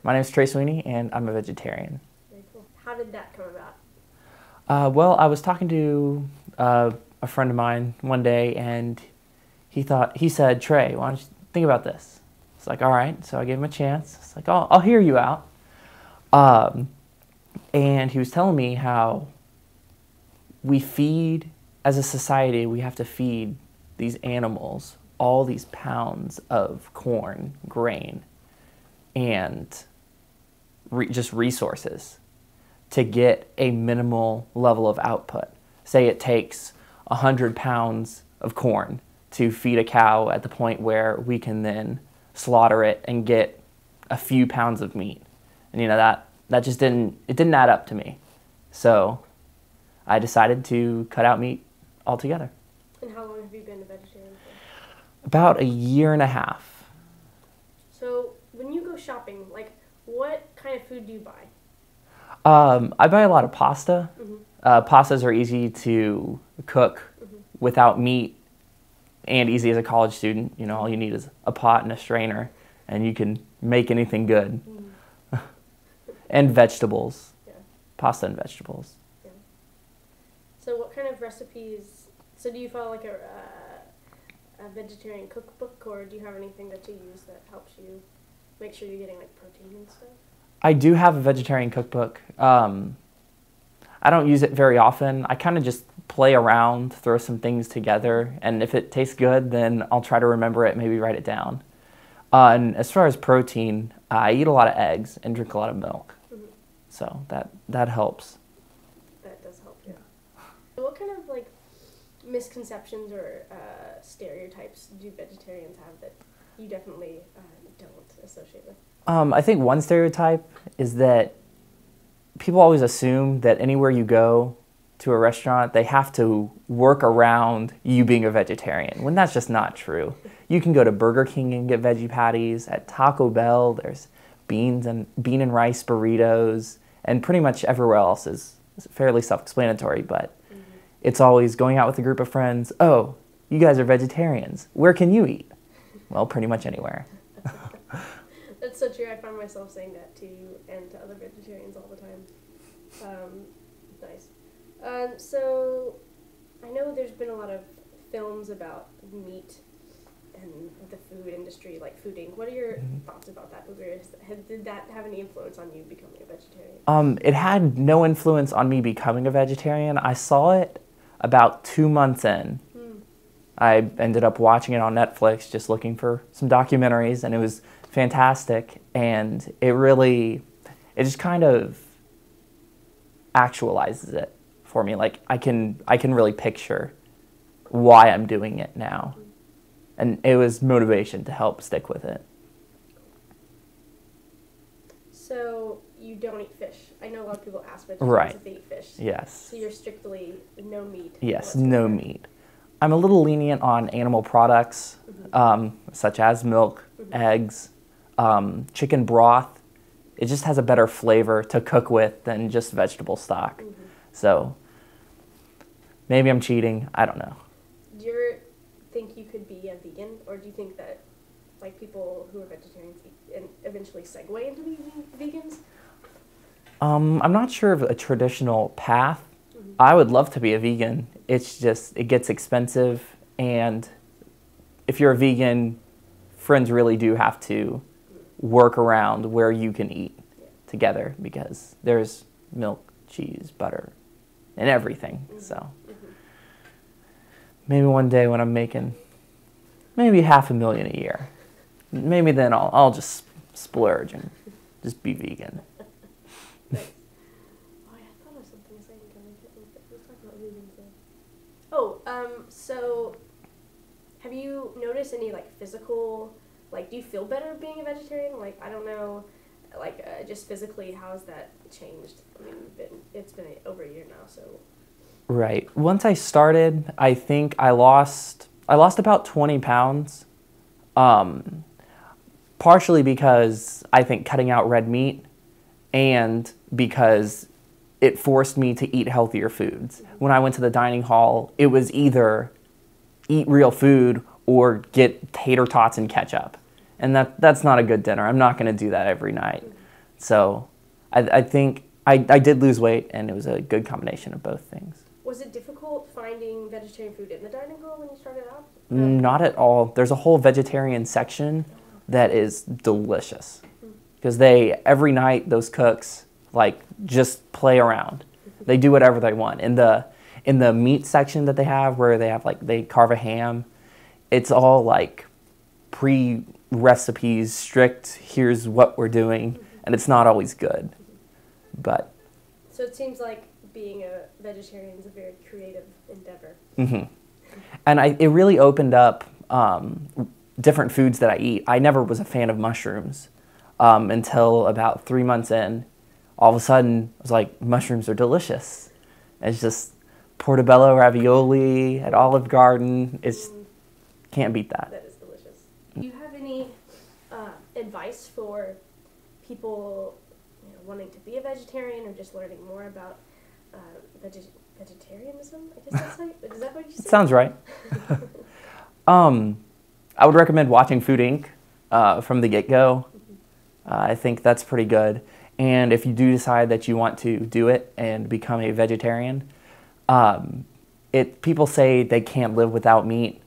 My name is Trey Sweeney, and I'm a vegetarian. Very cool. How did that come about? Well, I was talking to a friend of mine one day, and he said, Trey, why don't you think about this? It's like, all right. So I gave him a chance. It's like, I'll hear you out. And he was telling me how we feed, as a society, we have to feed these animals all these pounds of corn, grain, and just resources to get a minimal level of output. Say it takes 100 pounds of corn to feed a cow at the point where we can then slaughter it and get a few pounds of meat. And that just didn't add up to me. So I decided to cut out meat altogether. And how long have you been a vegetarian for? About a year and a half. So when you go shopping, like, what kind of food do you buy? I buy a lot of pasta. Pastas are easy to cook without meat and easy as a college student. You know, all you need is a pot and a strainer, and you can make anything good. And vegetables. Yeah. Pasta and vegetables. Yeah. So what kind of recipes, so do you follow like a vegetarian cookbook, or do you have anything that you use that helps you make sure you're getting like protein and stuff? I do have a vegetarian cookbook. I don't use it very often. I kind of just play around, throw some things together, and if it tastes good, then I'll try to remember it, maybe write it down. And as far as protein, I eat a lot of eggs and drink a lot of milk. So that helps. That does help, yeah. What kind of like misconceptions or stereotypes do vegetarians have that you definitely don't associate with? I think one stereotype is that people always assume that anywhere you go to a restaurant, they have to work around you being a vegetarian, when that's just not true. You can go to Burger King and get veggie patties. At Taco Bell, there's bean and rice burritos, and pretty much everywhere else is fairly self-explanatory, but it's always going out with a group of friends. Oh, you guys are vegetarians. Where can you eat? Well, pretty much anywhere. That's so true. I find myself saying that to you and to other vegetarians all the time. Nice. So I know there's been a lot of films about meat and the food industry, like fooding. What are your thoughts about that? Did that have any influence on you becoming a vegetarian? It had no influence on me becoming a vegetarian. I saw it about 2 months in. I ended up watching it on Netflix, just looking for some documentaries, and it was fantastic. And it just kind of actualizes it for me. Like I can really picture why I'm doing it now. And it was motivation to help stick with it. So you don't eat fish. I know a lot of people ask vegetarians if they eat fish. Yes. So you're strictly no meat. Yes, no meat. I'm a little lenient on animal products, such as milk, eggs, chicken broth. It just has a better flavor to cook with than just vegetable stock. So maybe I'm cheating. I don't know. Do you ever think you could be a vegan, or do you think that like people who are vegetarians and eventually segue into being vegans? I'm not sure of a traditional path. I would love to be a vegan. It's just, it gets expensive, and if you're a vegan, friends really do have to work around where you can eat together, because there's milk, cheese, butter, and everything. So maybe one day when I'm making maybe $500,000 a year, maybe then I'll just splurge and just be vegan. Nice. Oh, yeah, I thought of something a second ago. Let's talk about vegans then. Oh, so have you noticed any like physical, like, do you feel better being a vegetarian? Like, I don't know, like just physically, how has that changed? I mean, it's been over a year now, so. Right. Once I started, I think I lost about 20 pounds, partially because I think cutting out red meat, and because it forced me to eat healthier foods. When I went to the dining hall, it was either eat real food or get tater tots and ketchup. And that's not a good dinner. I'm not going to do that every night. So I think I did lose weight, and it was a good combination of both things. Was it difficult finding vegetarian food in the dining hall when you started out? Not at all. There's a whole vegetarian section that is delicious because every night those cooks like just play around. They do whatever they want. In the meat section that they have, where they have like they carve a ham, it's all like pre-recipes, strict. Here's what we're doing, and it's not always good, but. So it seems like being a vegetarian is a very creative endeavor. Mm-hmm. And it really opened up different foods that I eat. I never was a fan of mushrooms until about 3 months in. All of a sudden, I was like, mushrooms are delicious. It's just portobello ravioli at Olive Garden. It's can't beat that. That is delicious. Do you have any advice for people wanting to be a vegetarian or just learning more about vegetarianism? I guess that's right. Is that what you said? It sounds right. I would recommend watching Food Inc. From the get-go. I think that's pretty good. And if you do decide that you want to do it and become a vegetarian, people say they can't live without meat.